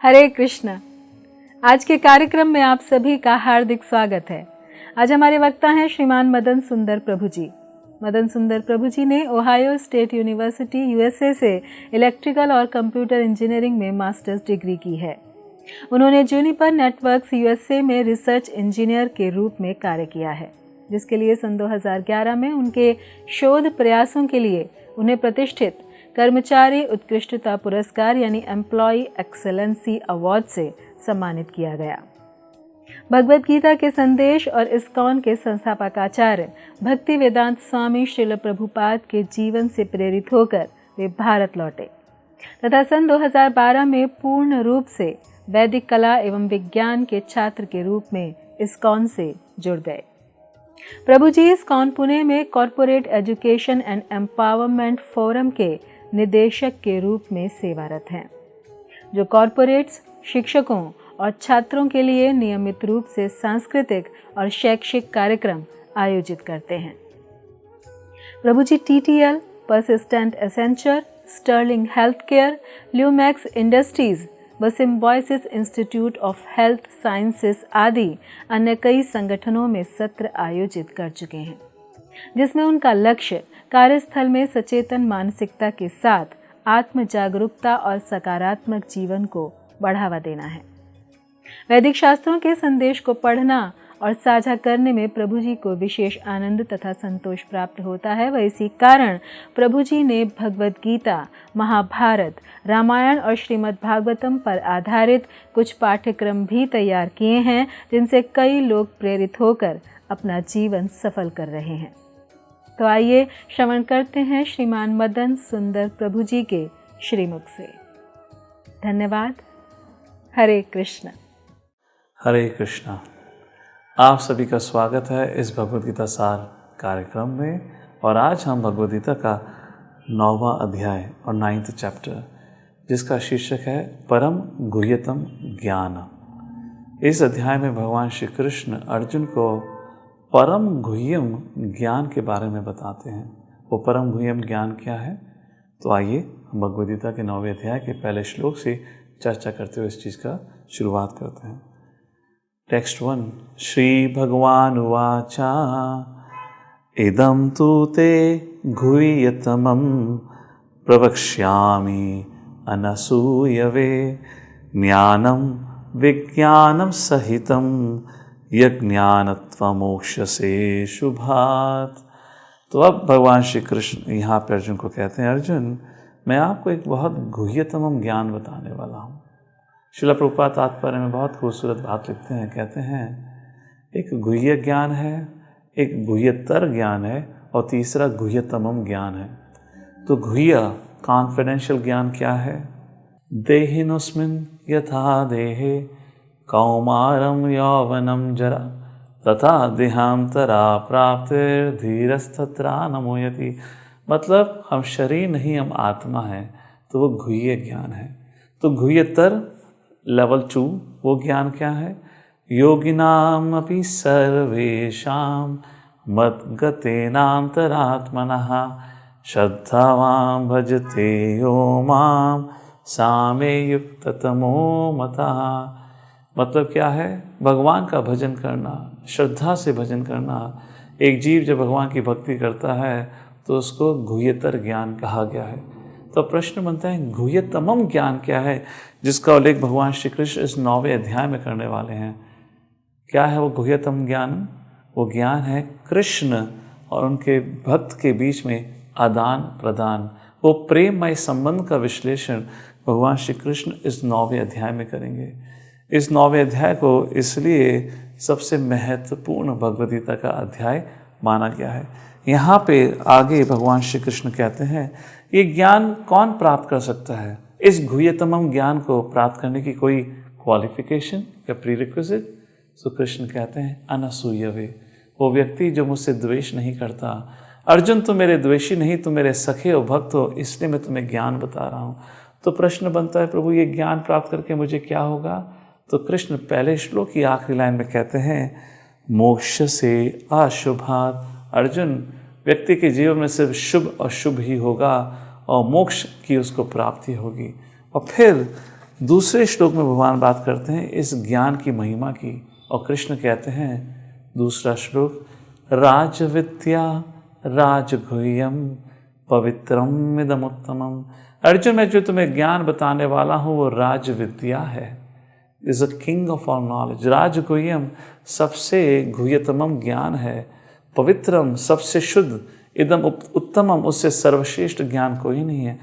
हरे कृष्ण। आज के कार्यक्रम में आप सभी का हार्दिक स्वागत है। आज हमारे वक्ता हैं श्रीमान मदन सुंदर प्रभु जी। मदन सुंदर प्रभु जी ने ओहायो स्टेट यूनिवर्सिटी यूएसए से इलेक्ट्रिकल और कंप्यूटर इंजीनियरिंग में मास्टर्स डिग्री की है। उन्होंने जूनिपर नेटवर्क्स यूएसए में रिसर्च इंजीनियर के रूप में कार्य किया है, जिसके लिए सन 2011 में उनके शोध प्रयासों के लिए उन्हें प्रतिष्ठित कर्मचारी उत्कृष्टता पुरस्कार यानी एम्प्लॉय एक्सेलेंसी अवार्ड से सम्मानित किया गया। भगवद गीता के संदेश और इस्कॉन के संस्थापक आचार्य भक्ति वेदांत स्वामी श्रील प्रभुपाद के जीवन से प्रेरित होकर वे भारत लौटे तथा सन 2012 में पूर्ण रूप से वैदिक कला एवं विज्ञान के छात्र के रूप में इस्कॉन से जुड़ गए। प्रभु जी इस्कॉन पुणे में corporate education and empowerment forum के निदेशक के रूप में सेवारत हैं, जो कॉरपोरेट्स, शिक्षकों और छात्रों के लिए नियमित रूप से सांस्कृतिक और शैक्षिक कार्यक्रम आयोजित करते हैं। Prabhu ji TTL, Persistent Accenture, Sterling Health Care, Lumax Industries व Symbiosis Institute of Health Sciences आदि अन्य कई संगठनों में सत्र आयोजित कर चुके हैं, जिसमें उनका लक्ष्य कार्यस्थल में सचेतन मानसिकता के साथ आत्म जागरूकता और सकारात्मक जीवन को बढ़ावा देना है। वैदिक शास्त्रों के संदेश को पढ़ना और साझा करने में प्रभु जी को विशेष आनंद तथा संतोष प्राप्त होता है। वह इसी कारण प्रभु जी ने भगवद गीता, महाभारत, रामायण और श्रीमद् भागवतम पर आधारित कुछ पाठ्यक्रम भी तैयार किए हैं, जिनसे कई लोग प्रेरित होकर अपना जीवन सफल कर रहे हैं। तो आइए श्रवण करते हैं श्रीमान मदन सुंदर प्रभु जी के श्रीमुख से। धन्यवाद। हरे कृष्ण। हरे कृष्णा। आप सभी का स्वागत है इस भगवद गीता सार कार्यक्रम में। और आज हम भगवद गीता का 9वां अध्याय और 9th चैप्टर, जिसका शीर्षक है परम गुह्यतम ज्ञान। इस अध्याय में भगवान श्री कृष्ण अर्जुन को परम गुह्यम ज्ञान के बारे में बताते हैं। वो परम गुह्यम ज्ञान क्या है? तो आइए हम भगवद गीता के 9वें अध्याय के पहले श्लोक से चर्चा करते हुए इस चीज़ का शुरुआत करते हैं। टेक्स्ट 1। श्री भगवान उवाचा इदं तु ते गुह्यतमं प्रवक्ष्यामि अनसूयवे ज्ञानं विज्ञानं सहितं यज्ञानत्वमोक्षसे शुभात्। तो अब भगवान श्री कृष्ण यहाँ पर अर्जुन को कहते हैं, अर्जुन मैं आपको एक बहुत गुह्यतम ज्ञान बताने वाला हूँ। श्रील प्रभुपाद तात्पर्य में बहुत खूबसूरत बात लिखते हैं, कहते हैं एक गुह्य ज्ञान है, एक गुह्यतर ज्ञान है और तीसरा गुह्यतमम ज्ञान है। तो गुह्य कॉन्फिडेंशियल ज्ञान क्या है? देहिनोस्मिन् यथा देहे कौमारम यौवनम जरा तथा देहांतरा प्राप्तिर्धीरस्तत्रा न मोयति। मतलब हम शरीर नहीं, हम आत्मा है, तो वो गुह्य ज्ञान है। तो गुह्यतर लेवल 2 वो ज्ञान क्या है? योगिनाम अपि सर्वेषां मद्गतेनांतरात्मनः श्रद्धावान् भजते यो मां सामे युक्ततमो मतः। मतलब क्या है? भगवान का भजन करना, श्रद्धा से भजन करना। एक जीव जब भगवान की भक्ति करता है तो उसको गुह्यतर ज्ञान कहा गया है। तो प्रश्न बनता है गुह्यतमम ज्ञान क्या है, जिसका उल्लेख भगवान श्री कृष्ण इस 9वें अध्याय में करने वाले हैं। क्या है वो गुह्यतम ज्ञान? वो ज्ञान है कृष्ण और उनके भक्त के बीच में आदान प्रदान, वो प्रेममय संबंध का विश्लेषण भगवान श्री कृष्ण इस 9वें अध्याय में करेंगे। इस 9वें अध्याय को इसलिए सबसे महत्वपूर्ण भगवद गीता का अध्याय माना गया है। यहाँ पे आगे भगवान श्री कृष्ण कहते हैं ये ज्ञान कौन प्राप्त कर सकता है? इस गुह्यतमम ज्ञान को प्राप्त करने की कोई क्वालिफिकेशन या प्रीरिक्विजिट? तो कृष्ण कहते हैं अनसूयवे, वो व्यक्ति जो मुझसे द्वेष नहीं करता। अर्जुन तुम मेरे द्वेषी नहीं, तुम मेरे सखे हो, भक्त हो, इसलिए मैं तुम्हें ज्ञान बता रहा हूँ। तो प्रश्न बनता है प्रभु ये ज्ञान प्राप्त करके मुझे क्या होगा? तो कृष्ण पहले श्लोक की आखिरी लाइन में कहते हैं मोक्ष से अशुभात्। अर्जुन, व्यक्ति के जीवन में सिर्फ शुभ और शुभ ही होगा और मोक्ष की उसको प्राप्ति होगी। और फिर दूसरे श्लोक में भगवान बात करते हैं इस ज्ञान की महिमा की, और कृष्ण कहते हैं दूसरा श्लोक, राजविद्या राजगुह्यम पवित्रम इदमुत्तमम। अर्जुन, मैं जो तुम्हें ज्ञान बताने वाला हूँ वो राजविद्या है, is a king of all knowledge. राजगुह्यम सबसे गुह्यतमम ज्ञान है, पवित्रम सबसे शुद्ध, इदम उत्तमम उससे सर्वश्रेष्ठ ज्ञान कोई नहीं है,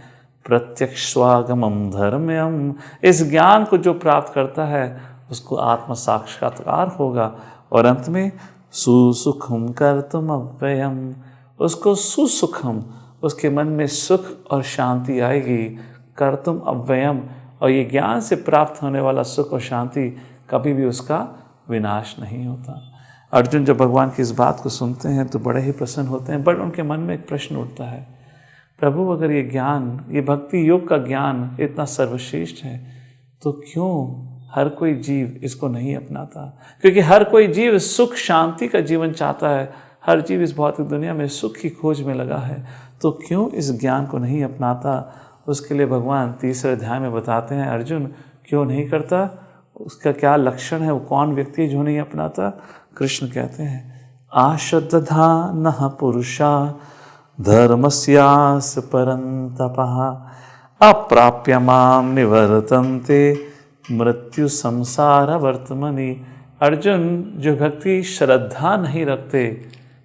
प्रत्यक्ष स्वागमम धर्म्यम। इस ज्ञान को जो प्राप्त करता है उसको आत्म साक्षात्कार होगा, और अंत में सुसुखम कर्तुम अव्ययम, उसको सुसुखम, उसके मन में सुख और शांति आएगी, कर्तुम अव्ययम, और ये ज्ञान से प्राप्त होने वाला सुख और शांति कभी भी उसका विनाश नहीं होता। अर्जुन जब भगवान की इस बात को सुनते हैं तो बड़े ही प्रसन्न होते हैं, बट उनके मन में एक प्रश्न उठता है, प्रभु अगर ये ज्ञान, ये भक्ति योग का ज्ञान इतना सर्वश्रेष्ठ है तो क्यों हर कोई जीव इसको नहीं अपनाता? क्योंकि हर कोई जीव सुख शांति का जीवन चाहता है, हर जीव इस भौतिक दुनिया में सुख की खोज में लगा है, तो क्यों इस ज्ञान को नहीं अपनाता? उसके लिए भगवान तीसरे अध्याय में बताते हैं अर्जुन क्यों नहीं करता, उसका क्या लक्षण है, वो कौन व्यक्ति है जो नहीं अपनाता? कृष्ण कहते हैं आश्रद्धा नः पुरुषा धर्मस्यास परन्तपः अप्राप्य माम निवर्तन्ते मृत्यु संसार वर्तमनि। अर्जुन, जो व्यक्ति श्रद्धा नहीं रखते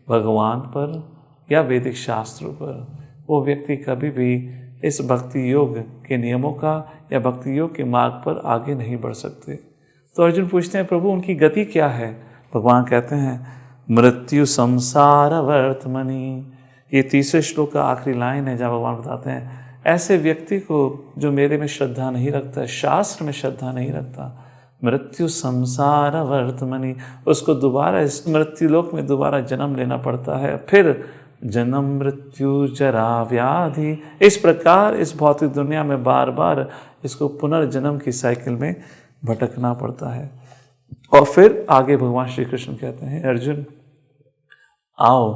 भगवान पर या वैदिक शास्त्रों पर, वो व्यक्ति कभी भी इस भक्ति योग के नियमों का या भक्ति योग के मार्ग पर आगे नहीं बढ़ सकते। तो अर्जुन पूछते हैं प्रभु उनकी गति क्या है? भगवान कहते हैं मृत्यु संसार वर्तमनि। ये तीसरे श्लोक का आखिरी लाइन है जहाँ भगवान बताते हैं ऐसे व्यक्ति को जो मेरे में श्रद्धा नहीं रखता, शास्त्र में श्रद्धा नहीं रखता, मृत्यु संसार वर्तमनि, उसको दोबारा इस मृत्युलोक में दोबारा जन्म लेना पड़ता है, फिर जन्म मृत्यु जरा व्याधि, इस प्रकार इस भौतिक दुनिया में बार बार इसको पुनर्जन्म की साइकिल में भटकना पड़ता है। और फिर आगे भगवान श्री कृष्ण कहते हैं अर्जुन आओ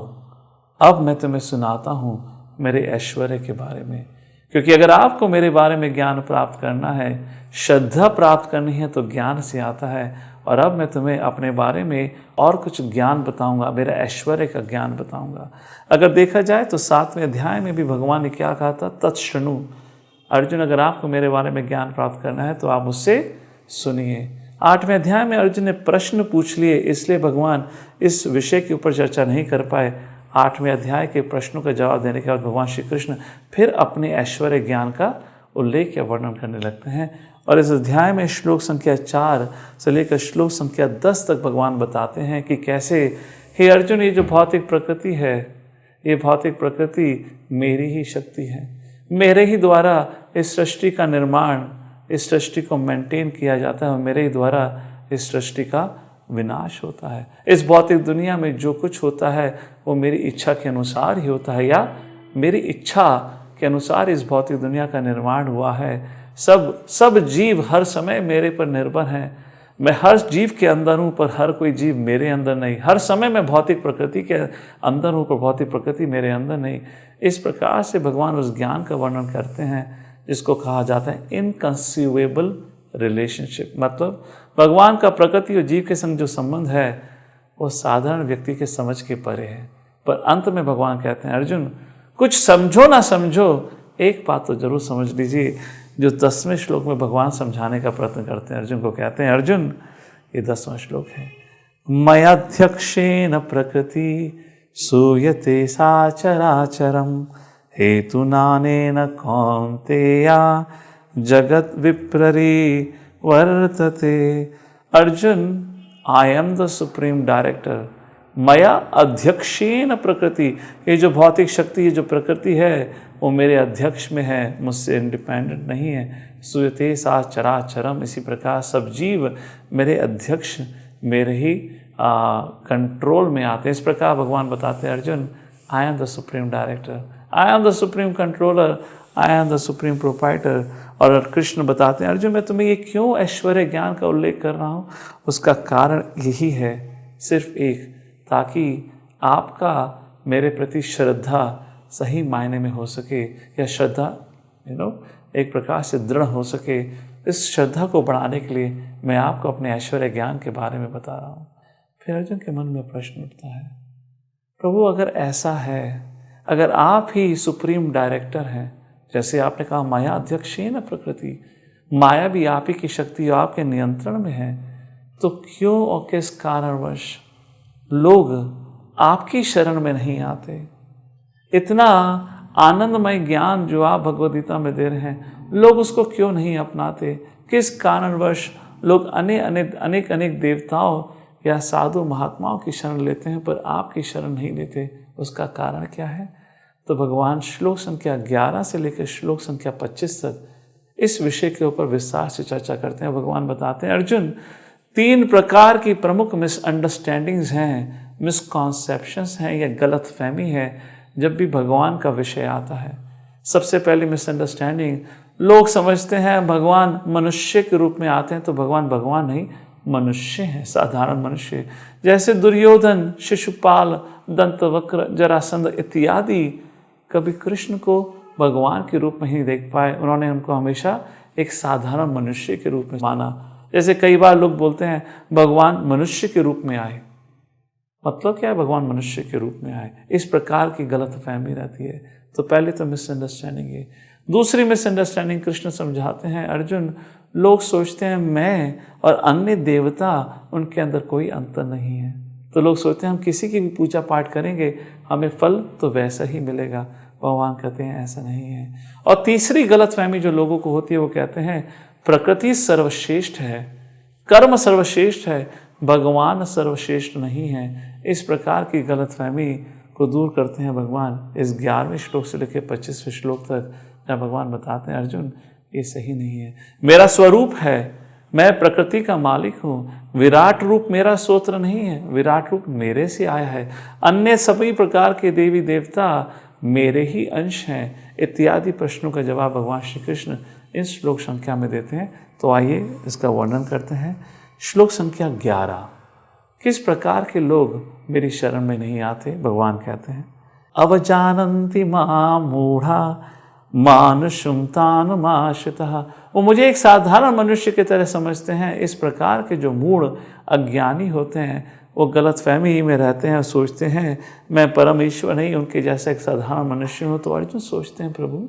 अब मैं तुम्हें सुनाता हूँ मेरे ऐश्वर्य के बारे में, क्योंकि अगर आपको मेरे बारे में ज्ञान प्राप्त करना है, श्रद्धा प्राप्त करनी है तो ज्ञान से आता है। और अब मैं तुम्हें अपने बारे में और कुछ ज्ञान बताऊंगा, मेरा ऐश्वर्य का ज्ञान बताऊंगा। अगर देखा जाए तो 7वें अध्याय में भी भगवान ने क्या कहा था, तत्शृणु। अर्जुन, अगर आपको मेरे बारे में ज्ञान प्राप्त करना है तो आप मुझसे सुनिए। 8वें अध्याय में अर्जुन ने प्रश्न पूछ लिए, इसलिए भगवान इस विषय के ऊपर चर्चा नहीं कर पाए। 8वें अध्याय के प्रश्नों का जवाब देने के बाद भगवान श्री कृष्ण फिर अपने ऐश्वर्य ज्ञान का उल्लेख या वर्णन करने लगते हैं। और इस अध्याय में श्लोक संख्या 4 से लेकर श्लोक संख्या 10 तक भगवान बताते हैं कि कैसे हे अर्जुन, ये जो भौतिक प्रकृति है, ये भौतिक प्रकृति मेरी ही शक्ति है, मेरे ही द्वारा इस सृष्टि का निर्माण, इस सृष्टि को मेंटेन किया जाता है और मेरे ही द्वारा इस सृष्टि का विनाश होता है। इस भौतिक दुनिया में जो कुछ होता है वो मेरी इच्छा के अनुसार ही होता है, या मेरी इच्छा के अनुसार इस भौतिक दुनिया का निर्माण हुआ है। सब जीव हर समय मेरे पर निर्भर हैं। मैं हर जीव के अंदर हूँ पर हर कोई जीव मेरे अंदर नहीं। हर समय मैं भौतिक प्रकृति के अंदर हूँ पर भौतिक प्रकृति मेरे अंदर नहीं। इस प्रकार से भगवान उस ज्ञान का वर्णन करते हैं जिसको कहा जाता है इनकंसीवेबल रिलेशनशिप। मतलब भगवान का प्रकृति और जीव के संग जो संबंध है वो साधारण व्यक्ति के समझ के परे है। पर अंत में भगवान कहते हैं अर्जुन, कुछ समझो ना समझो, एक बात तो जरूर समझ लीजिए, जो 10वें श्लोक में भगवान समझाने का प्रयत्न करते हैं। अर्जुन को कहते हैं अर्जुन, ये 10वां श्लोक है, मयाध्यक्षेन प्रकृति सूयते साचराचरम हेतुनानेन कौन्तेया जगत विप्ररी वर्तते। Arjun, I am the supreme director. मया अध्यक्षेन प्रकृति, ये जो भौतिक शक्ति, ये जो प्रकृति है वो मेरे अध्यक्ष में है, मुझसे इंडिपेंडेंट नहीं है। सूयते सा चराचरम, इसी प्रकार सब जीव मेरे अध्यक्ष, मेरे ही कंट्रोल में आते हैं। इस प्रकार भगवान बताते हैं Arjun, I am the supreme director, I am the supreme controller, I am the supreme proprietor. और कृष्ण बताते हैं अर्जुन, मैं तुम्हें ये क्यों ऐश्वर्य ज्ञान का उल्लेख कर रहा हूँ, उसका कारण यही है, सिर्फ एक, ताकि आपका मेरे प्रति श्रद्धा सही मायने में हो सके, या श्रद्धा एक प्रकार से दृढ़ हो सके। इस श्रद्धा को बढ़ाने के लिए मैं आपको अपने ऐश्वर्य ज्ञान के बारे में बता रहा हूँ। फिर अर्जुन के मन में प्रश्न उठता है, प्रभु अगर ऐसा है, अगर आप ही सुप्रीम डायरेक्टर हैं, जैसे आपने कहा माया अध्यक्षेन प्रकृति, माया भी आप ही की शक्ति और आपके नियंत्रण में है, तो क्यों और किस कारणवश लोग आपकी शरण में नहीं आते? इतना आनंदमय ज्ञान जो आप भगवद गीता में दे रहे हैं, लोग उसको क्यों नहीं अपनाते? किस कारणवश लोग अनेक देवताओं या साधु महात्माओं की शरण लेते हैं पर आपकी शरण नहीं लेते? उसका कारण क्या है? तो भगवान श्लोक संख्या 11 से लेकर श्लोक संख्या 25 तक इस विषय के ऊपर विस्तार से चर्चा करते हैं। भगवान बताते हैं अर्जुन, 3 प्रकार की प्रमुख मिसअंडरस्टैंडिंग्स हैं, मिसकॉन्सेप्शंस हैं या गलत फहमी है जब भी भगवान का विषय आता है। सबसे पहली मिसअंडरस्टैंडिंग, लोग समझते हैं भगवान मनुष्य के रूप में आते हैं तो भगवान नहीं, मनुष्य हैं, साधारण मनुष्य। जैसे दुर्योधन, शिशुपाल, दंतवक्र, जरासंध इत्यादि कभी कृष्ण को भगवान के रूप में ही देख पाए, उन्होंने उनको हमेशा एक साधारण मनुष्य के रूप में माना। जैसे कई बार लोग बोलते हैं भगवान मनुष्य के रूप में आए, मतलब क्या है भगवान मनुष्य के रूप में आए? इस प्रकार की गलत फहमी रहती है। तो पहले तो मिसअंडरस्टैंडिंग है। दूसरी मिसअंडरस्टैंडिंग कृष्ण समझाते हैं, अर्जुन लोग सोचते हैं मैं और अन्य देवता, उनके अंदर कोई अंतर नहीं है। तो लोग सोचते हैं हम किसी की भी पूजा पाठ करेंगे हमें फल तो वैसा ही मिलेगा। भगवान कहते हैं ऐसा नहीं है। और तीसरी गलतफहमी जो लोगों को होती है वो कहते हैं प्रकृति सर्वश्रेष्ठ है, कर्म सर्वश्रेष्ठ है, भगवान सर्वश्रेष्ठ नहीं है। इस प्रकार की गलतफहमी को दूर करते हैं भगवान इस 11वें श्लोक से लेकर 25वें श्लोक तक, जहाँ भगवान बताते हैं अर्जुन ये सही नहीं है। मेरा स्वरूप है, मैं प्रकृति का मालिक हूँ, विराट रूप मेरा सोत्र नहीं है, विराट रूप मेरे से आया है, अन्य सभी प्रकार के देवी देवता मेरे ही अंश हैं, इत्यादि प्रश्नों का जवाब भगवान श्री कृष्ण इस श्लोक संख्या में देते हैं। तो आइए इसका वर्णन करते हैं। श्लोक संख्या 11, किस प्रकार के लोग मेरी शरण में नहीं आते? भगवान कहते हैं अवजानन्ति मां मूढ़ा मानुषं तानुमाश्रितः, वो मुझे एक साधारण मनुष्य की तरह समझते हैं। इस प्रकार के जो मूढ़ अज्ञानी होते हैं वो गलत फहमी में रहते हैं और सोचते हैं मैं परमेश्वर नहीं, उनके जैसा एक साधारण मनुष्य हूँ। तो अर्जुन सोचते हैं प्रभु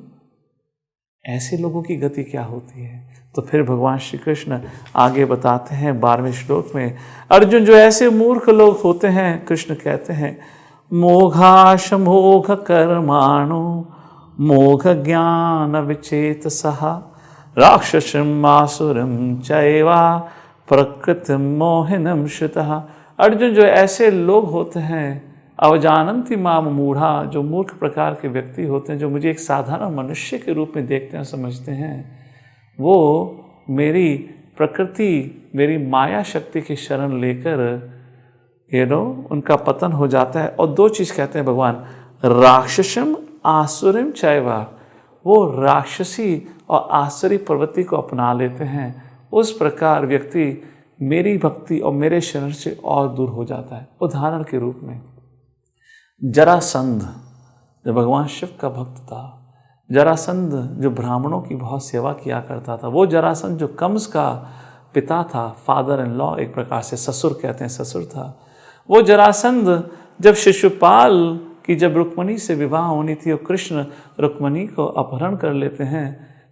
ऐसे लोगों की गति क्या होती है? तो फिर भगवान श्री कृष्ण आगे बताते हैं 12वें श्लोक में, अर्जुन जो ऐसे मूर्ख लोग होते हैं, कृष्ण कहते हैं मोघाश मोघ कर्माणो मोघ ज्ञान विचेत सहा राक्षसम आसुरम चैवा प्रकृति मोहिनम श्रुतः। अर्जुन जो ऐसे लोग होते हैं अवजानन्ति माम मूढ़ा, जो मूर्ख प्रकार के व्यक्ति होते हैं, जो मुझे एक साधारण मनुष्य के रूप में देखते हैं, समझते हैं, वो मेरी प्रकृति, मेरी माया शक्ति की शरण लेकर उनका पतन हो जाता है। और 2 चीज़ कहते हैं भगवान, राक्षसम आसुरिम चैवा, वो राक्षसी और आसुरी प्रवृत्ति को अपना लेते हैं। उस प्रकार व्यक्ति मेरी भक्ति और मेरे शरण से और दूर हो जाता है। उदाहरण के रूप में जरासंध जो भगवान शिव का भक्त था, जरासंध जो ब्राह्मणों की बहुत सेवा किया करता था, वो जरासंध जो कंस का पिता था, फादर इन लॉ, एक प्रकार से ससुर कहते हैं, ससुर था। वो जरासंध जब शिशुपाल की जब रुक्मणी से विवाह होनी थी और कृष्ण रुक्मणी को अपहरण कर लेते हैं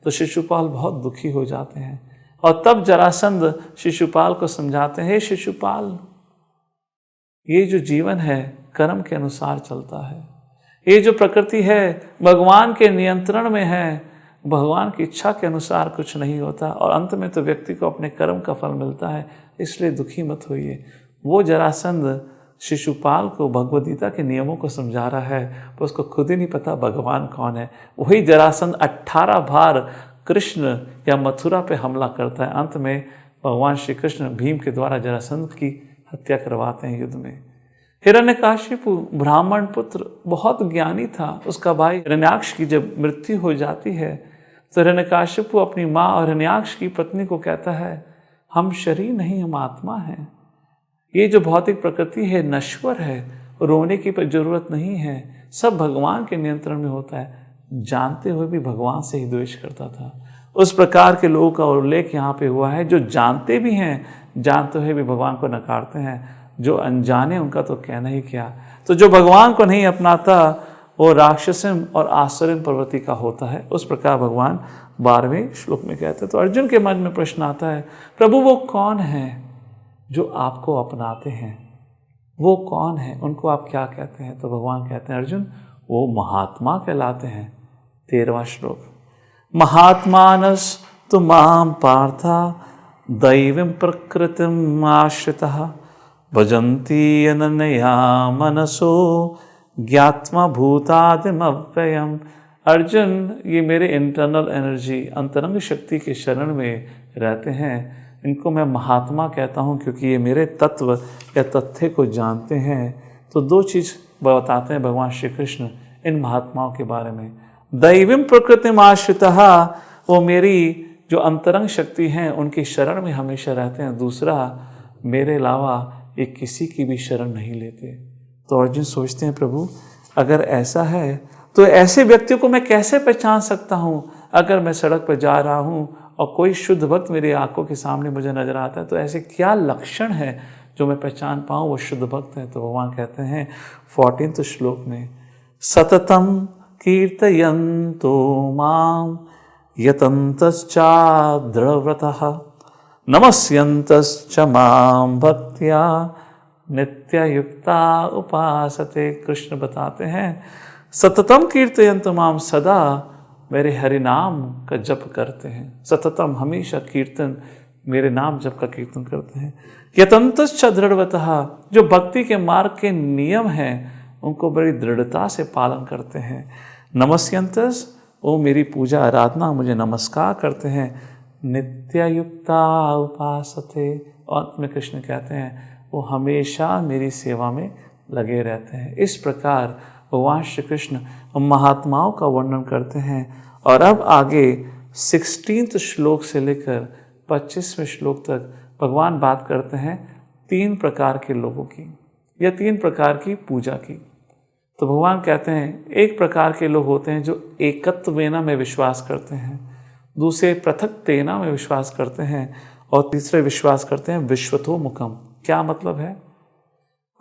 तो शिशुपाल बहुत दुखी हो जाते हैं। और तब जरासंध शिशुपाल को समझाते हैं, हे शिशुपाल, ये जो जीवन है कर्म के अनुसार चलता है, ये जो प्रकृति है भगवान के नियंत्रण में है, भगवान की इच्छा के अनुसार कुछ नहीं होता और अंत में तो व्यक्ति को अपने कर्म का फल मिलता है, इसलिए दुखी मत होइए। वो जरासंध शिशुपाल को भगवद गीता के नियमों को समझा रहा है, पर उसको खुद ही नहीं पता भगवान कौन है। वही जरासंध 18 बार कृष्ण या मथुरा पे हमला करता है। अंत में भगवान श्री कृष्ण भीम के द्वारा जरासंध की हत्या करवाते हैं युद्ध में। हिरण्यकाशिपु ब्राह्मण पुत्र बहुत ज्ञानी था। उसका भाई हिरण्याक्ष की जब मृत्यु हो जाती है तो हिरण्यकाशिपु अपनी माँ और हिरण्याक्ष की पत्नी को कहता है, हम शरीर नहीं, हम आत्मा हैं। ये जो भौतिक प्रकृति है नश्वर है, रोने की जरूरत नहीं है, सब भगवान के नियंत्रण में होता है। जानते हुए भी भगवान से ही द्वेष करता था। उस प्रकार के लोगों का उल्लेख यहाँ पे हुआ है, जो जानते भी हैं, जानते हुए भी भगवान को नकारते हैं। जो अनजाने उनका तो कहना ही क्या। तो जो भगवान को नहीं अपनाता वो राक्षसम और आसुरम प्रवृत्ति का होता है। उस प्रकार भगवान 12वें श्लोक में कहते हैं। तो अर्जुन के मन में प्रश्न आता है, प्रभु वो कौन है जो आपको अपनाते हैं? वो कौन है, उनको आप क्या कहते हैं? तो भगवान कहते हैं, अर्जुन वो महात्मा कहलाते हैं। 13वां श्लोक, महात्मानस तु मां पार्था दैवं प्रकृतिम आश्रितः भजन्ति अनन्या मनसो ज्ञात्मा भूतादिम अव्ययम्। अर्जुन ये मेरे इंटरनल एनर्जी, अंतरंग शक्ति के शरण में रहते हैं। इनको मैं महात्मा कहता हूँ क्योंकि ये मेरे तत्व या तथ्य को जानते हैं। तो दो चीज़ बताते हैं भगवान श्री कृष्ण इन महात्माओं के बारे में। दैवीं प्रकृतिम आश्रितः, वो मेरी जो अंतरंग शक्ति हैं उनकी शरण में हमेशा रहते हैं। दूसरा, मेरे अलावा ये किसी की भी शरण नहीं लेते। तो अर्जुन सोचते हैं, प्रभु अगर ऐसा है तो ऐसे व्यक्तियों को मैं कैसे पहचान सकता हूँ? अगर मैं सड़क पर जा रहा हूँ और कोई शुद्ध भक्त मेरी आंखों के सामने मुझे नजर आता है, तो ऐसे क्या लक्षण है जो मैं पहचान पाऊँ वो शुद्ध भक्त है? तो भगवान कहते हैं 14वें श्लोक में, सततम कीर्तयन्तो मां यतन्तश्चाद्रव्रतः नमस्यन्तश्च मां भक्त्या नित्ययुक्ता उपासते। कृष्ण बताते हैं, सततम कीर्तयन्त माम, सदा मेरे हरि नाम का जप करते हैं। सततम हमेशा कीर्तन, मेरे नाम जप का कीर्तन करते हैं। यतन्तश्च दृढ़वतः, जो भक्ति के मार्ग के नियम हैं उनको बड़ी दृढ़ता से पालन करते हैं। नमस्यन्तस, वो मेरी पूजा आराधना मुझे नमस्कार करते हैं। नित्ययुक्ता उपासते, अंत में कृष्ण कहते हैं वो हमेशा मेरी सेवा में लगे रहते हैं। इस प्रकार भगवान श्री कृष्ण महात्माओं का वर्णन करते हैं। और अब आगे 16वें श्लोक से लेकर 25वें श्लोक तक भगवान बात करते हैं 3 प्रकार के लोगों की या 3 प्रकार की पूजा की। तो भगवान कहते हैं, एक प्रकार के लोग होते हैं जो एकत्वेना में विश्वास करते हैं, दूसरे पृथक्तेना में विश्वास करते हैं, और तीसरे विश्वास करते हैं विश्वतो मुखम। क्या मतलब है?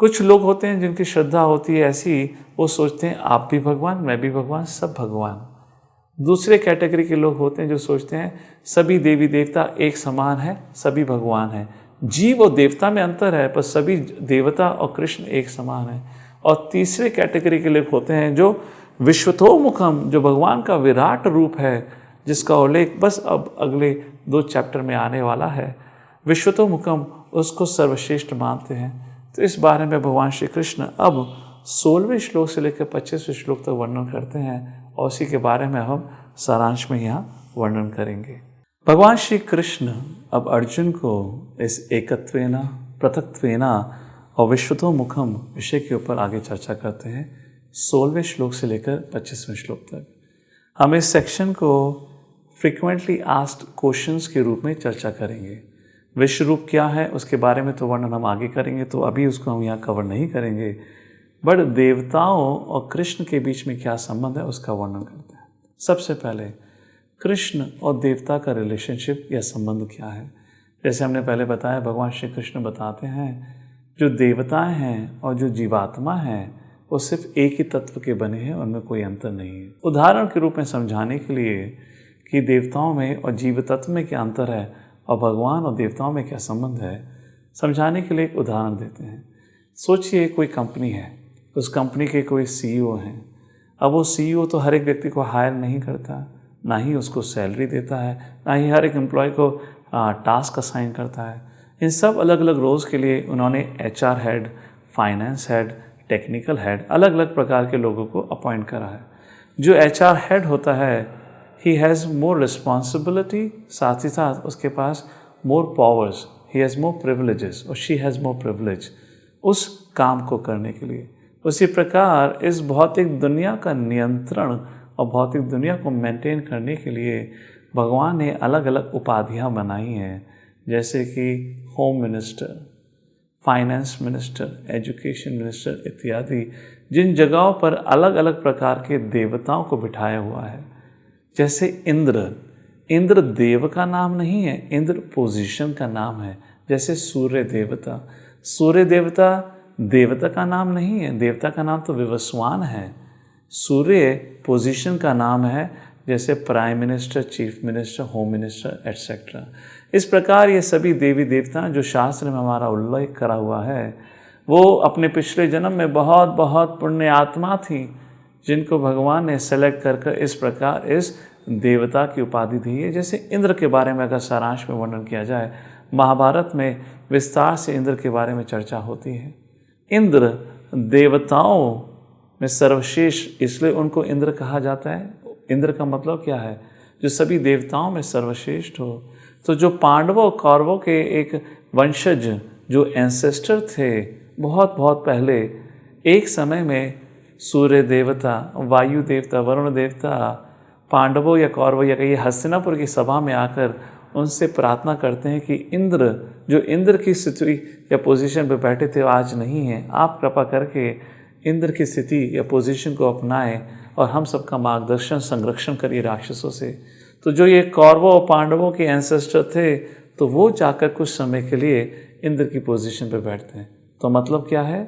कुछ लोग होते हैं जिनकी श्रद्धा होती है ऐसी, वो सोचते हैं आप भी भगवान, मैं भी भगवान, सब भगवान। दूसरे कैटेगरी के लोग होते हैं जो सोचते हैं सभी देवी देवता एक समान है, सभी भगवान हैं। जीव और देवता में अंतर है पर सभी देवता और कृष्ण एक समान है। और तीसरे कैटेगरी के लोग होते हैं जो विश्वतो मुखम, जो भगवान का विराट रूप है, जिसका उल्लेख बस अब अगले 2 चैप्टर में आने वाला है। विश्वतो मुखम, उसको सर्वश्रेष्ठ मानते हैं। तो इस बारे में भगवान श्री कृष्ण अब 16वें श्लोक से लेकर 25वें श्लोक तक वर्णन करते हैं, और उसी के बारे में हम सारांश में यहाँ वर्णन करेंगे। भगवान श्री कृष्ण अब अर्जुन को इस एकत्वेना, पृथक्त्वेना और विश्वतो मुखम विषय के ऊपर आगे चर्चा करते हैं 16वें श्लोक से लेकर 25वें श्लोक तक। हम इस सेक्शन को फ्रीक्वेंटली आस्क्ड क्वेश्चंस के रूप में चर्चा करेंगे। विश्व रूप क्या है उसके बारे में तो वर्णन हम आगे करेंगे, तो अभी उसको हम यहाँ कवर नहीं करेंगे। बट देवताओं और कृष्ण के बीच में क्या संबंध है उसका वर्णन करते हैं। सबसे पहले कृष्ण और देवता का रिलेशनशिप या संबंध क्या है। जैसे हमने पहले बताया, भगवान श्री कृष्ण बताते हैं जो देवताएं हैं और जो जीवात्मा हैं वो सिर्फ एक ही तत्व के बने हैं, उनमें कोई अंतर नहीं है। उदाहरण के रूप में समझाने के लिए कि देवताओं में और जीव तत्व में क्या अंतर है और भगवान और देवताओं में क्या संबंध है, समझाने के लिए एक उदाहरण देते हैं। सोचिए कोई कंपनी है, उस कंपनी के कोई सीईओ हैं। अब वो सीईओ तो हर एक व्यक्ति को हायर नहीं करता, ना ही उसको सैलरी देता है, ना ही हर एक एम्प्लॉय को टास्क असाइन करता है। इन सब अलग अलग रोल्स के लिए उन्होंने HR head, finance head, technical head, अलग अलग प्रकार के लोगों को अपॉइंट करा है। जो HR हेड होता है, ही हैज़ मोर रिस्पॉन्सिबिलिटी, साथ ही साथ उसके पास more powers, he has more privileges और शी हैज़ मोर प्रिविलेज उस काम को करने के लिए। उसी प्रकार इस भौतिक दुनिया का नियंत्रण और भौतिक दुनिया को मेंटेन करने के लिए भगवान ने अलग अलग उपाधियाँ बनाई हैं, जैसे कि home minister, finance minister, education minister इत्यादि, जिन जगहों पर अलग अलग प्रकार के देवताओं को बिठाया हुआ है। जैसे इंद्र, इंद्र देव का नाम नहीं है, इंद्र पोजीशन का नाम है। जैसे सूर्य देवता, सूर्य देवता देवता का नाम नहीं है, देवता का नाम तो विवस्वान है। सूर्य पोजीशन का नाम है, जैसे prime minister, chief minister, home minister etcetera. इस प्रकार ये सभी देवी देवता जो शास्त्र में हमारा उल्लेख करा हुआ है, वो अपने पिछले जन्म में बहुत बहुत पुण्य आत्मा थी, जिनको भगवान ने सेलेक्ट कर इस प्रकार इस देवता की उपाधि दी है। जैसे इंद्र के बारे में अगर सारांश में वर्णन किया जाए, महाभारत में विस्तार से इंद्र के बारे में चर्चा होती है। इंद्र देवताओं में सर्वश्रेष्ठ, इसलिए उनको इंद्र कहा जाता है। इंद्र का मतलब क्या है? जो सभी देवताओं में सर्वश्रेष्ठ हो। तो जो पांडवों कौरवों के एक वंशज, जो एंसेस्टर थे बहुत बहुत पहले, एक समय में सूर्य देवता, वायु देवता, वरुण देवता पांडवों या कौरवों या कहीं हस्तिनापुर की सभा में आकर उनसे प्रार्थना करते हैं कि इंद्र, जो इंद्र की स्थिति या पोजीशन पर बैठे थे, आज नहीं है, आप कृपा करके इंद्र की स्थिति या पोजीशन को अपनाएं और हम सबका मार्गदर्शन संरक्षण करिए राक्षसों से। तो जो ये कौरवों और पांडवों के एंसेस्टर थे, तो वो जाकर कुछ समय के लिए इंद्र की पोजीशन पर बैठते हैं। तो मतलब क्या है?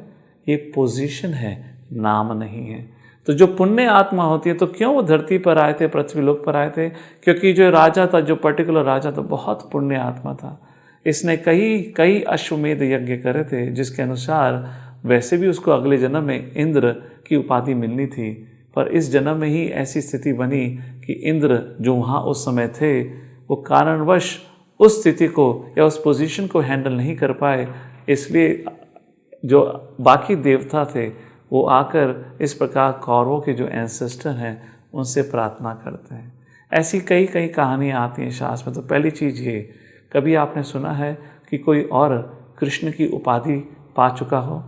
ये पोजीशन है, नाम नहीं है। तो जो पुण्य आत्मा होती है, तो क्यों वो धरती पर आए थे, पृथ्वी लोक पर आए थे? क्योंकि जो राजा था, जो पर्टिकुलर राजा था, बहुत पुण्य आत्मा था। इसने कई अश्वमेध यज्ञ करे थे, जिसके अनुसार वैसे भी उसको अगले जन्म में इंद्र की उपाधि मिलनी थी, पर इस जन्म में ही ऐसी स्थिति बनी कि इंद्र जो वहाँ उस समय थे, वो कारणवश उस स्थिति को या उस पोजीशन को हैंडल नहीं कर पाए। इसलिए जो बाकी देवता थे वो आकर इस प्रकार कौरवों के जो एंसेस्टर हैं उनसे प्रार्थना करते हैं। ऐसी कई कहानियाँ आती हैं शास्त्र में। तो पहली चीज़ ये, कभी आपने सुना है कि कोई और कृष्ण की उपाधि पा चुका हो?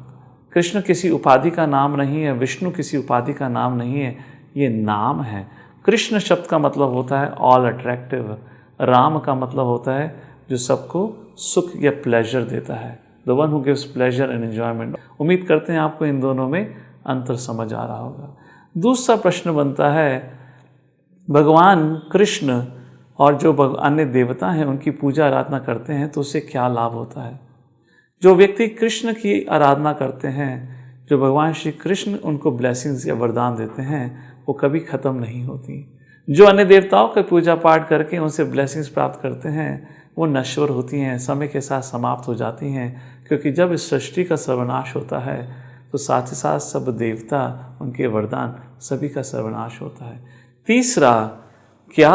कृष्ण किसी उपाधि का नाम नहीं है, विष्णु किसी उपाधि का नाम नहीं है, ये नाम है। कृष्ण शब्द का मतलब होता है ऑल अट्रैक्टिव। राम का मतलब होता है जो सबको सुख या प्लेजर देता है, the one who gives pleasure and enjoyment. उम्मीद करते हैं आपको इन दोनों में अंतर समझ आ रहा होगा। दूसरा प्रश्न बनता है, भगवान कृष्ण और जो अन्य देवता हैं उनकी पूजा आराधना करते हैं तो उससे क्या लाभ होता है? जो व्यक्ति कृष्ण की आराधना करते हैं, जो भगवान श्री कृष्ण उनको ब्लेसिंग्स या वरदान देते हैं, वो कभी ख़त्म नहीं होती। जो अन्य देवताओं का पूजा पाठ करके उनसे ब्लेसिंग्स प्राप्त करते हैं, वो नश्वर होती हैं, समय के साथ समाप्त हो जाती हैं। क्योंकि जब इस सृष्टि का सर्वनाश होता है तो साथ ही साथ सब देवता, उनके वरदान, सभी का सर्वनाश होता है। तीसरा, क्या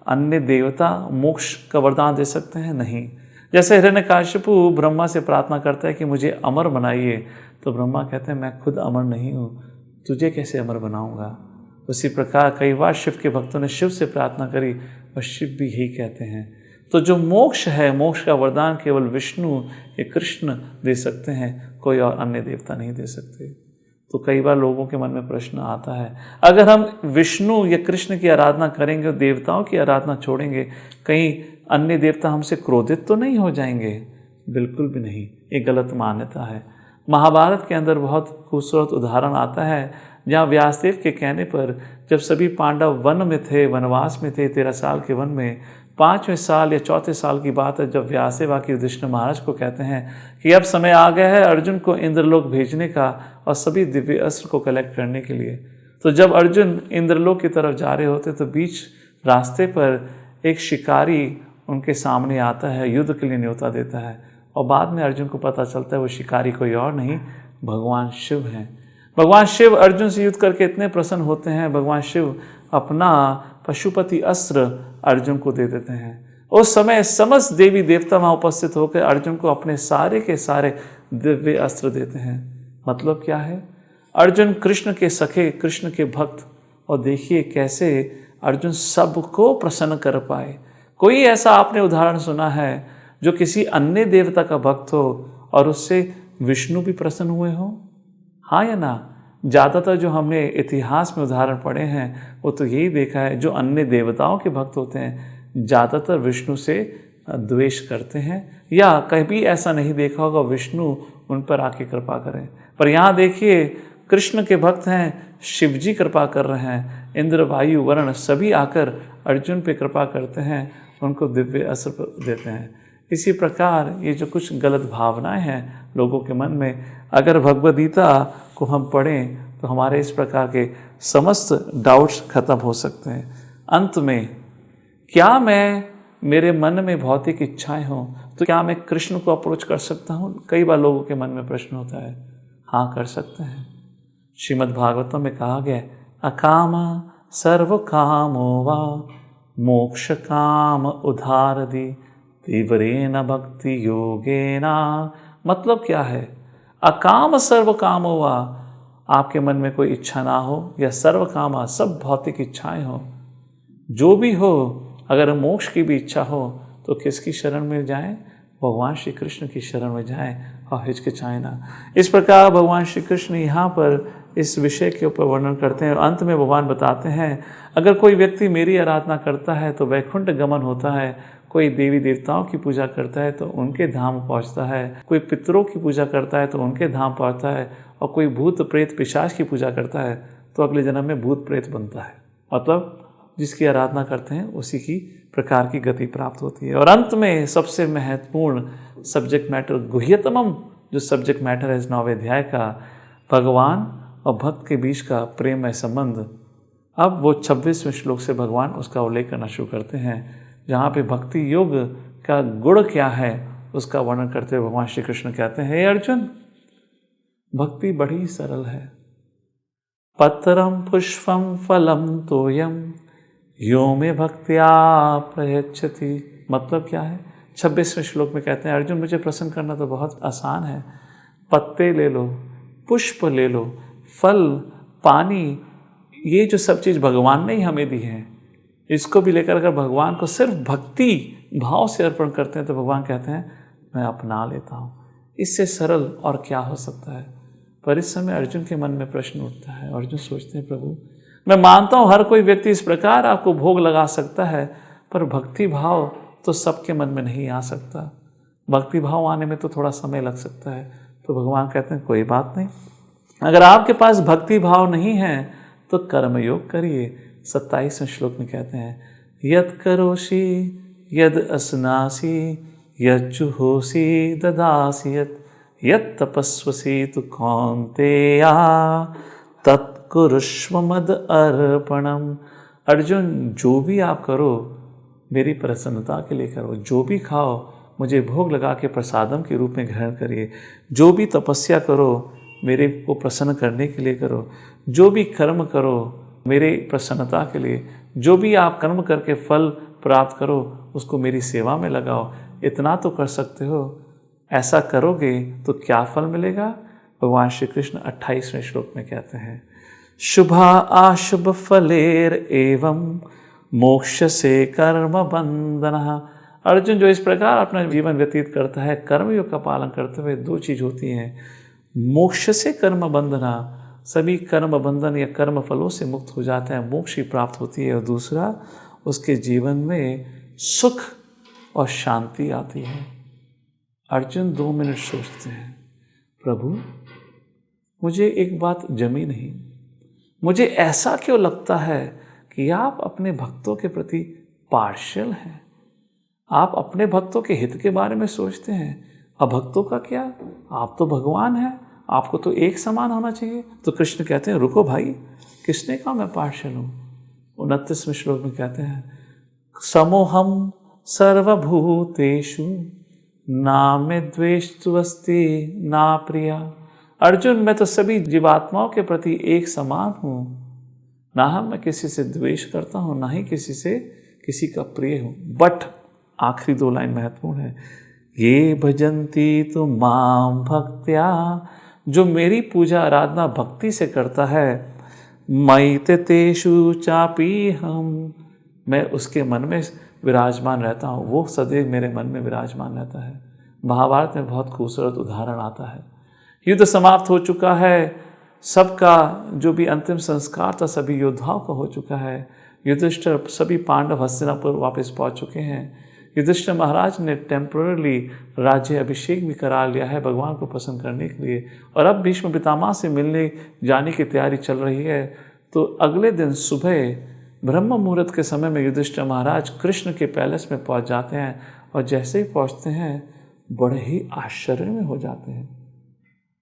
अन्य देवता मोक्ष का वरदान दे सकते हैं? नहीं। जैसे हिरण्यकशिपु ब्रह्मा से प्रार्थना करता है कि मुझे अमर बनाइए, तो ब्रह्मा कहते हैं मैं खुद अमर नहीं हूँ, तुझे कैसे अमर बनाऊँगा। उसी प्रकार कई बार शिव के भक्तों ने शिव से प्रार्थना करी और शिव भी यही कहते हैं। तो जो मोक्ष है, मोक्ष का वरदान केवल विष्णु या कृष्ण दे सकते हैं, कोई और अन्य देवता नहीं दे सकते। तो कई बार लोगों के मन में प्रश्न आता है, अगर हम विष्णु या कृष्ण की आराधना करेंगे और देवताओं की आराधना छोड़ेंगे, कहीं अन्य देवता हमसे क्रोधित तो नहीं हो जाएंगे? बिल्कुल भी नहीं, ये गलत मान्यता है। महाभारत के अंदर बहुत खूबसूरत उदाहरण आता है, जहाँ व्यासदेव के कहने पर जब सभी पांडव वन में थे, वनवास में थे, 13 साल के वन में, 5वें साल या 4थे साल की बात है, जब व्यासदेव आके युधिष्ठिर महाराज को कहते हैं कि अब समय आ गया है अर्जुन को इंद्रलोक भेजने का और सभी दिव्य अस्त्र को कलेक्ट करने के लिए। तो जब अर्जुन इंद्रलोक की तरफ जा रहे होते तो बीच रास्ते पर एक शिकारी उनके सामने आता है, युद्ध के लिए न्योता देता है, और बाद में अर्जुन को पता चलता है वो शिकारी कोई और नहीं, भगवान शिव हैं। भगवान शिव अर्जुन से युद्ध करके इतने प्रसन्न होते हैं, भगवान शिव अपना पशुपति अस्त्र अर्जुन को दे देते हैं। उस समय समस्त देवी देवता वहाँ उपस्थित होकर अर्जुन को अपने सारे के सारे दिव्य अस्त्र देते हैं। मतलब क्या है? अर्जुन कृष्ण के सखे, कृष्ण के भक्त, और देखिए कैसे अर्जुन सबको प्रसन्न कर पाए। कोई ऐसा आपने उदाहरण सुना है जो किसी अन्य देवता का भक्त हो और उससे विष्णु भी प्रसन्न हुए हो? हाँ या ना? ज़्यादातर जो हमने इतिहास में उदाहरण पढ़े हैं वो तो यही देखा है, जो अन्य देवताओं के भक्त होते हैं ज़्यादातर विष्णु से द्वेष करते हैं, या कभी ऐसा नहीं देखा होगा विष्णु उन पर आके कृपा करें। पर यहाँ देखिए कृष्ण के भक्त हैं, शिव जी कृपा कर रहे हैं, इंद्र, वायु, वरुण सभी आकर अर्जुन पे कृपा करते हैं, उनको दिव्य अस्त्र देते हैं। इसी प्रकार ये जो कुछ गलत भावनाएं हैं लोगों के मन में, अगर भगवद गीता को हम पढ़ें तो हमारे इस प्रकार के समस्त डाउट्स खत्म हो सकते हैं। अंत में, क्या मेरे मन में भौतिक इच्छाएं हों तो क्या मैं कृष्ण को अप्रोच कर सकता हूँ? कई बार लोगों के मन में प्रश्न होता है। हाँ, कर सकते हैं। श्रीमद् भागवतम में कहा गया, अकामा सर्व कामो वा मोक्ष काम उधारदि तीव्रेन भक्ति योगेना। मतलब क्या है? अकाम सर्व कामो वा, आपके मन में कोई इच्छा ना हो, या सर्व कामा, सब भौतिक इच्छाएं हो, जो भी हो, अगर मोक्ष की भी इच्छा हो तो किसकी शरण में जाएं? भगवान श्री कृष्ण की शरण में जाएं और हिचकिचाएं ना। इस प्रकार भगवान श्री कृष्ण यहाँ पर इस विषय के ऊपर वर्णन करते हैं और अंत में भगवान बताते हैं, अगर कोई व्यक्ति मेरी आराधना करता है तो वैकुंठ गमन होता है, कोई देवी देवताओं की पूजा करता है तो उनके धाम पहुँचता है, कोई पितरों की पूजा करता है तो उनके धाम पहुँचता है, और कोई भूत प्रेत पिशाच की पूजा करता है तो अगले जन्म में भूत प्रेत बनता है। मतलब जिसकी आराधना करते हैं उसी की प्रकार की गति प्राप्त होती है। और अंत में सबसे महत्वपूर्ण सब्जेक्ट मैटर, गुह्यतमम जो सब्जेक्ट मैटर है इस 9वें अध्याय का, भगवान और भक्त के बीच का प्रेममय संबंध। अब वो 26वें श्लोक से भगवान उसका उल्लेख करना शुरू करते हैं, जहाँ पे भक्ति योग का गुण क्या है उसका वर्णन करते हुए भगवान श्री कृष्ण कहते हैं, हे अर्जुन, भक्ति बड़ी सरल है। पत्रम पुष्पम फलम तोयम यो में भक्त्या प्रयच्छति। मतलब क्या है? 26वें श्लोक में कहते हैं, अर्जुन मुझे प्रसन्न करना तो बहुत आसान है। पत्ते ले लो, पुष्प ले लो, फल, पानी, ये जो सब चीज़ भगवान ने ही हमें दी है, इसको भी लेकर अगर भगवान को सिर्फ भक्ति भाव से अर्पण करते हैं तो भगवान कहते हैं मैं अपना लेता हूँ। इससे सरल और क्या हो सकता है? पर इस समय अर्जुन के मन में प्रश्न उठता है। अर्जुन सोचते हैं, प्रभु मैं मानता हूँ हर कोई व्यक्ति इस प्रकार आपको भोग लगा सकता है, पर भक्ति भाव तो सबके मन में नहीं आ सकता। भक्ति भाव आने में तो थोड़ा समय लग सकता है। तो भगवान कहते हैं कोई बात नहीं, अगर आपके पास भक्ति भाव नहीं है तो कर्मयोग करिए। 27वें श्लोक में कहते हैं, यद करोषि यद असनासी यद जुहोसी ददासी यद तपस्वसी तु कौन्तेया तत्कुरुष्व मद अर्पणम। अर्जुन, जो भी आप करो मेरी प्रसन्नता के लिए करो, जो भी खाओ मुझे भोग लगा के प्रसादम के रूप में ग्रहण करिए, जो भी तपस्या करो मेरे को प्रसन्न करने के लिए करो, जो भी कर्म करो मेरे प्रसन्नता के लिए, जो भी आप कर्म करके फल प्राप्त करो उसको मेरी सेवा में लगाओ। इतना तो कर सकते हो, ऐसा करोगे तो क्या फल मिलेगा? भगवान श्री कृष्ण 28वें श्लोक में कहते हैं, शुभा अशुभ फलेर एवं मोक्ष से कर्म बंधना। अर्जुन, जो इस प्रकार अपना जीवन व्यतीत करता है कर्मयोग का पालन करते हुए, दो चीज होती हैं, मोक्ष से कर्म बंधना, सभी कर्म बंधन या कर्म फलों से मुक्त हो जाते हैं, मोक्ष ही प्राप्त होती है, और दूसरा उसके जीवन में सुख और शांति आती है। अर्जुन 2 मिनट सोचते हैं, प्रभु मुझे एक बात जमी नहीं, मुझे ऐसा क्यों लगता है कि आप अपने भक्तों के प्रति पार्शियल हैं, आप अपने भक्तों के हित के बारे में सोचते हैं, अब भक्तों का क्या, आप तो भगवान हैं, आपको तो एक समान होना चाहिए। तो कृष्ण कहते हैं, रुको भाई, किसने कहा मैं पार्शियल हूँ? 29वें श्लोक में कहते हैं, समोहम सर्वभूतेषु नामे द्वेष्टु अस्ति ना प्रिया। अर्जुन, मैं तो सभी जीवात्माओं के प्रति एक समान हूँ, ना मैं किसी से द्वेष करता हूँ, ना ही किसी का प्रिय हूँ। बट आखिरी 2 लाइन महत्वपूर्ण है, ये भजन्ति तो माम भक्त्या, जो मेरी पूजा आराधना भक्ति से करता है, मयि तेषु चापि हम, मैं उसके मन में विराजमान रहता हूँ, वो सदैव मेरे मन में विराजमान रहता है। महाभारत में बहुत खूबसूरत उदाहरण आता है। युद्ध समाप्त हो चुका है, सबका जो भी अंतिम संस्कार था सभी योद्धाओं का हो चुका है। युधिष्ठिर, सभी पांडव हस्तिनापुर वापस पहुंच चुके हैं। युधिष्ठिर महाराज ने टेम्पररी राज्य अभिषेक भी करा लिया है भगवान को पसंद करने के लिए, और अब भीष्म पितामह से मिलने जाने की तैयारी चल रही है। तो अगले दिन सुबह ब्रह्म मुहूर्त के समय में युधिष्ठिर महाराज कृष्ण के पैलेस में पहुंच जाते हैं, और जैसे ही पहुंचते हैं बड़े ही आश्चर्य में हो जाते हैं।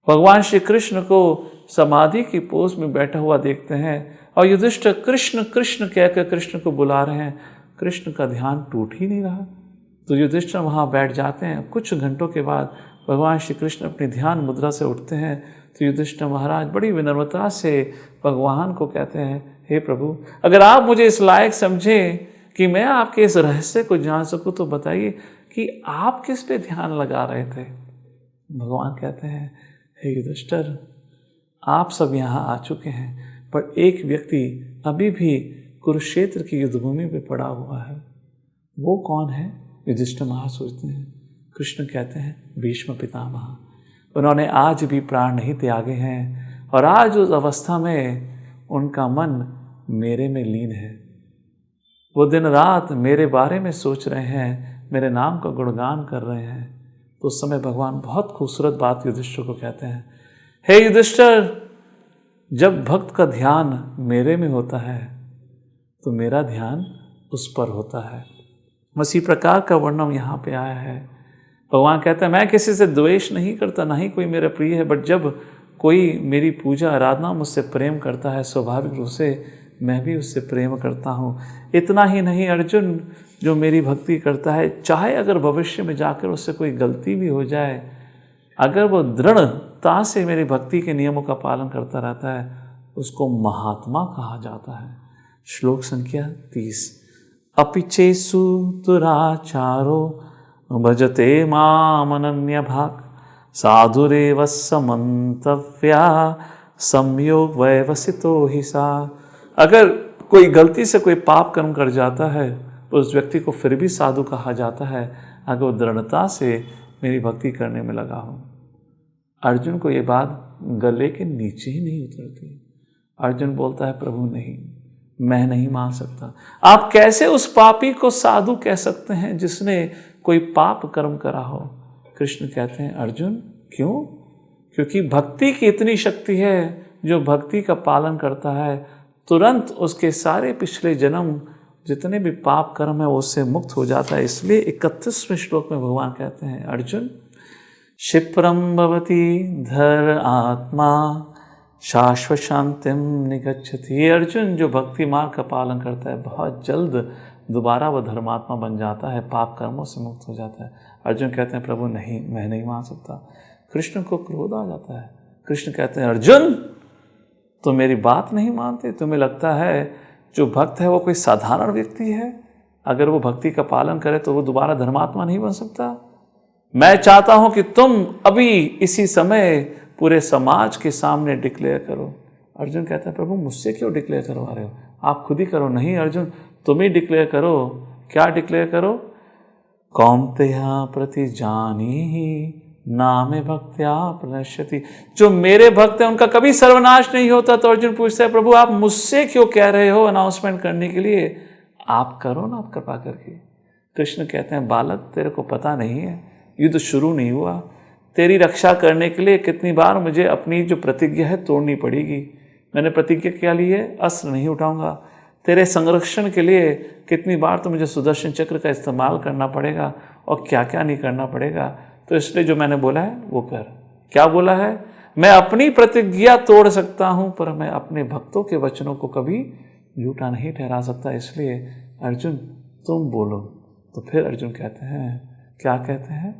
भगवान श्री कृष्ण को समाधि की पोज में बैठा हुआ देखते हैं, और युधिष्ठिर कृष्ण कृष्ण कहकर कृष्ण को बुला रहे हैं। कृष्ण का ध्यान टूट ही नहीं रहा। तो युधिष्ठिर वहाँ बैठ जाते हैं। कुछ घंटों के बाद भगवान श्री कृष्ण अपनी ध्यान मुद्रा से उठते हैं। तो युधिष्ठिर महाराज बड़ी विनम्रता से भगवान को कहते हैं, हे प्रभु, अगर आप मुझे इस लायक समझें कि मैं आपके इस रहस्य को जान सकूं तो बताइए कि आप किस पे ध्यान लगा रहे थे। भगवान कहते हैं, हे युधिष्ठिर, आप सब यहाँ आ चुके हैं, पर एक व्यक्ति अभी भी कुरुक्षेत्र की युद्धभूमि पे पड़ा हुआ है। वो कौन है? युधिष्ठिर महाराज सोचते हैं। कृष्ण कहते हैं, भीष्म पितामह। उन्होंने आज भी प्राण नहीं त्यागे हैं, और आज उस अवस्था में उनका मन मेरे में लीन है। वो दिन रात मेरे बारे में सोच रहे हैं, मेरे नाम का गुणगान कर रहे हैं। तो उस समय भगवान बहुत खूबसूरत बात युधिष्ठिर को कहते हैं, हे युधिष्ठिर, जब भक्त का ध्यान मेरे में होता है तो मेरा ध्यान उस पर होता है। उसी प्रकार का वर्णन यहाँ पे आया है। भगवान कहते हैं, मैं किसी से द्वेष नहीं करता, ना ही कोई मेरा प्रिय है, बट जब कोई मेरी पूजा आराधना मुझसे प्रेम करता है, स्वाभाविक रूप से मैं भी उससे प्रेम करता हूँ। इतना ही नहीं अर्जुन, जो मेरी भक्ति करता है, चाहे अगर भविष्य में जाकर उससे कोई गलती भी हो जाए, अगर वो दृढ़ता से मेरी भक्ति के नियमों का पालन करता रहता है, उसको महात्मा कहा जाता है। श्लोक संख्या 30। अपिचेसु दुराचारो भजते माम अनन्य भाग, साधुरेव समन्तव्या संयोग वैवसितो ही सा। अगर कोई गलती से कोई पाप कर्म कर जाता है तो उस व्यक्ति को फिर भी साधु कहा जाता है, अगर वो दृढ़ता से मेरी भक्ति करने में लगा हो। अर्जुन को ये बात गले के नीचे ही नहीं उतरती। अर्जुन बोलता है, प्रभु नहीं, मैं नहीं मान सकता। आप कैसे उस पापी को साधु कह सकते हैं जिसने कोई पाप कर्म करा हो? कृष्ण कहते हैं, अर्जुन क्यों? क्योंकि भक्ति की इतनी शक्ति है, जो भक्ति का पालन करता है तुरंत उसके सारे पिछले जन्म जितने भी पाप कर्म है उससे मुक्त हो जाता है। इसलिए 31वें श्लोक में भगवान कहते हैं, अर्जुन क्षिप्रम भवति धर आत्मा शाश्वत शांतिम निगच्छति। अर्जुन, जो भक्ति मार्ग का पालन करता है बहुत जल्द दोबारा वह धर्मात्मा बन जाता है, पाप कर्मों से मुक्त हो जाता है। अर्जुन कहते हैं, प्रभु नहीं, मैं नहीं मान सकता। कृष्ण को क्रोध आ जाता है। कृष्ण कहते हैं, अर्जुन तो मेरी बात नहीं मानते? तुम्हें लगता है जो भक्त है वो कोई साधारण व्यक्ति है? अगर वो भक्ति का पालन करे तो वो दोबारा धर्मात्मा नहीं बन सकता? मैं चाहता हूं कि तुम अभी इसी समय पूरे समाज के सामने डिक्लेयर करो। अर्जुन कहता है, प्रभु मुझसे क्यों डिक्लेयर करवा रहे हो? आप खुद ही करो। नहीं अर्जुन, तुम ही डिक्लेयर करो। क्या डिक्लेयर करो? कौन्तेय प्रति जानीहि नामे भक्त्या प्रणश्यति। जो मेरे भक्त हैं उनका कभी सर्वनाश नहीं होता। तो अर्जुन पूछता है, प्रभु आप मुझसे क्यों कह रहे हो अनाउंसमेंट करने के लिए? आप करो ना, आप कृपा करके। कृष्ण कहते हैं, बालक तेरे को पता नहीं है, युद्ध शुरू नहीं हुआ। तेरी रक्षा करने के लिए कितनी बार मुझे अपनी जो प्रतिज्ञा है तोड़नी पड़ेगी। मैंने प्रतिज्ञा क्या ली है? अस्त्र नहीं उठाऊंगा। तेरे संरक्षण के लिए कितनी बार तो मुझे सुदर्शन चक्र का इस्तेमाल करना पड़ेगा, और क्या क्या नहीं करना पड़ेगा। तो इसलिए जो मैंने बोला है वो कर। क्या बोला है? मैं अपनी प्रतिज्ञा तोड़ सकता हूं, पर मैं अपने भक्तों के वचनों को कभी झूठा नहीं ठहरा सकता। इसलिए अर्जुन तुम बोलो। तो फिर अर्जुन कहते हैं, क्या कहते हैं?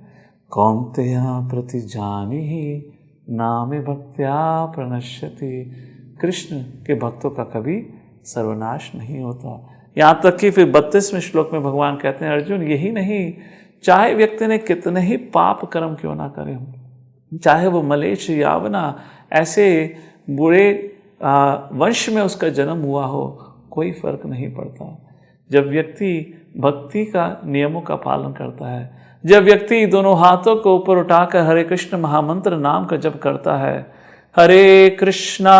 कौन्तेय प्रति जानीहि नामे भक्त्या प्रणश्यति। कृष्ण के भक्तों का कभी सर्वनाश नहीं होता। यहाँ तक कि फिर 32वें श्लोक में भगवान कहते हैं, अर्जुन यही नहीं, चाहे व्यक्ति ने कितने ही पाप कर्म क्यों ना करे हों, चाहे वो मलेच्छ यावना ऐसे बुरे वंश में उसका जन्म हुआ हो, कोई फर्क नहीं पड़ता। जब व्यक्ति भक्ति का नियमों का पालन करता है, जब व्यक्ति दोनों हाथों को ऊपर उठाकर हरे कृष्ण महामंत्र नाम का जप करता है, हरे कृष्णा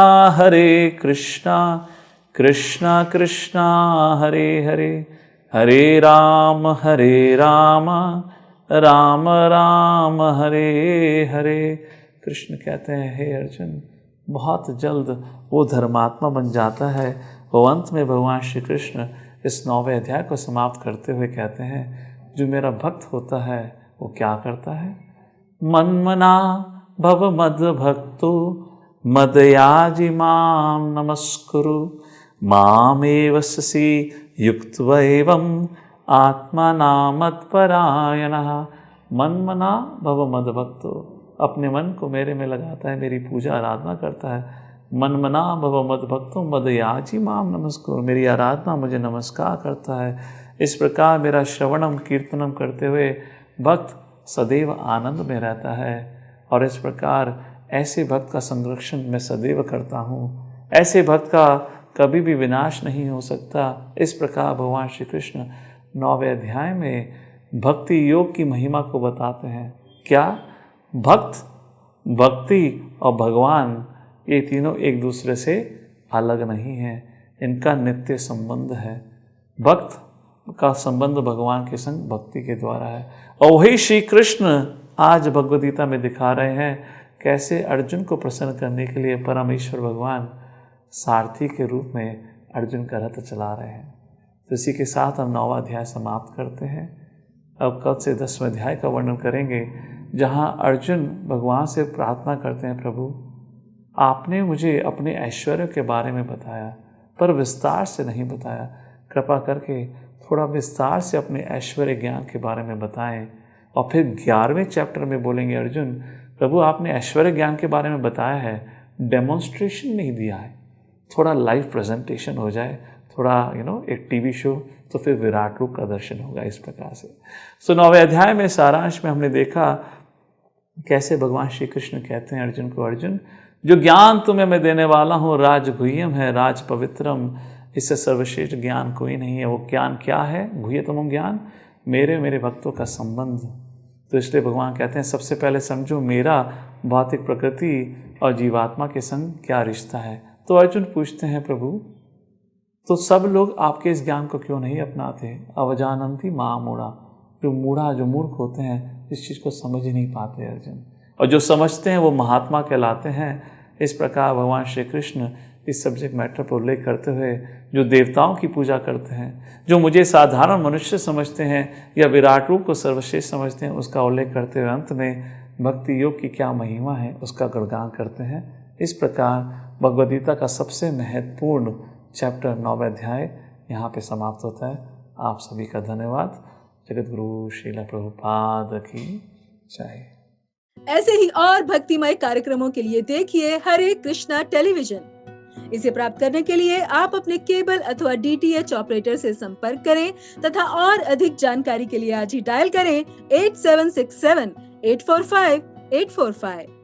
कृष्णा कृष्णा हरे हरे, हरे राम राम राम हरे हरे। कृष्ण कहते हैं, हे अर्जुन, बहुत जल्द वो धर्मात्मा बन जाता है। वो अंत में भगवान श्री कृष्ण इस 9वें अध्याय को समाप्त करते हुए कहते हैं, जो मेरा भक्त होता है वो क्या करता है, मन्मना भव मद भक्तो मदयाजी माम नमस्कुरु मामेव ससी युक्त्वा एवं आत्मना मत्परायणः। मन्मना भव मद भक्तो, अपने मन को मेरे में लगाता है, मेरी पूजा आराधना करता है। मनमना भव मद भक्तो मदयाजी माम नमस्कुरु, मेरी आराधना मुझे नमस्कार करता है। इस प्रकार मेरा श्रवणम कीर्तनम करते हुए भक्त सदैव आनंद में रहता है। और इस प्रकार ऐसे भक्त का संरक्षण मैं सदैव करता हूँ। ऐसे भक्त का कभी भी विनाश नहीं हो सकता। इस प्रकार भगवान श्री कृष्ण 9वें अध्याय में भक्ति योग की महिमा को बताते हैं। क्या भक्त, भक्ति और भगवान, ये तीनों एक दूसरे से अलग नहीं हैं, इनका नित्य संबंध है। भक्त का संबंध भगवान के संग भक्ति के द्वारा है। और वही श्री कृष्ण आज भगवद गीता में दिखा रहे हैं कैसे अर्जुन को प्रसन्न करने के लिए परमेश्वर भगवान सारथी के रूप में अर्जुन का रथ चला रहे हैं। तो इसी के साथ हम 9वां अध्याय समाप्त करते हैं। अब कल से 10वें अध्याय का वर्णन करेंगे, जहाँ अर्जुन भगवान से प्रार्थना करते हैं, प्रभु आपने मुझे अपने ऐश्वर्य के बारे में बताया पर विस्तार से नहीं बताया, कृपा करके थोड़ा विस्तार से अपने ऐश्वर्य ज्ञान के बारे में बताएं। और फिर 11वें चैप्टर में बोलेंगे अर्जुन, प्रभु आपने ऐश्वर्य ज्ञान के बारे में बताया है, डेमोन्स्ट्रेशन नहीं दिया है, थोड़ा लाइव प्रेजेंटेशन हो जाए, थोड़ा एक टीवी शो, तो फिर विराट रूप का दर्शन होगा। इस प्रकार से 9वें अध्याय में सारांश में हमने देखा कैसे भगवान श्री कृष्ण कहते हैं अर्जुन को, अर्जुन जो ज्ञान तुम्हें मैं देने वाला हूँ राज गुह्यम है, राज पवित्रम, इससे सर्वश्रेष्ठ ज्ञान कोई नहीं है। वो ज्ञान क्या है? गुह्यतम ज्ञान, मेरे भक्तों का संबंध। तो इसलिए भगवान कहते हैं सबसे पहले समझो मेरा भौतिक प्रकृति और जीवात्मा के संग क्या रिश्ता है। तो अर्जुन पूछते हैं, प्रभु तो सब लोग आपके इस ज्ञान को क्यों नहीं अपनाते? अवजानंती मां मूढ़ा, जो मूर्ख होते हैं इस चीज़ को समझ ही नहीं पाते अर्जुन, और जो समझते हैं वो महात्मा कहलाते हैं। इस प्रकार भगवान श्री कृष्ण इस सब्जेक्ट मैटर पर उल्लेख करते हुए जो देवताओं की पूजा करते हैं, जो मुझे साधारण मनुष्य समझते हैं या विराट रूप को सर्वश्रेष्ठ समझते हैं, उसका उल्लेख करते हुए अंत में भक्ति योग की क्या महिमा है उसका गुणगान करते हैं। इस प्रकार भगवद गीता का सबसे महत्वपूर्ण चैप्टर 9वां अध्याय यहाँ पे समाप्त होता है। आप सभी का धन्यवाद। जगत गुरु श्रील प्रभुपाद की जय। ऐसे ही और भक्तिमय कार्यक्रमों के लिए देखिए हरे कृष्णा टेलीविजन। इसे प्राप्त करने के लिए आप अपने केबल अथवा DTH ऑपरेटर से संपर्क करें तथा और अधिक जानकारी के लिए आज ही डायल करें 8767 845 845।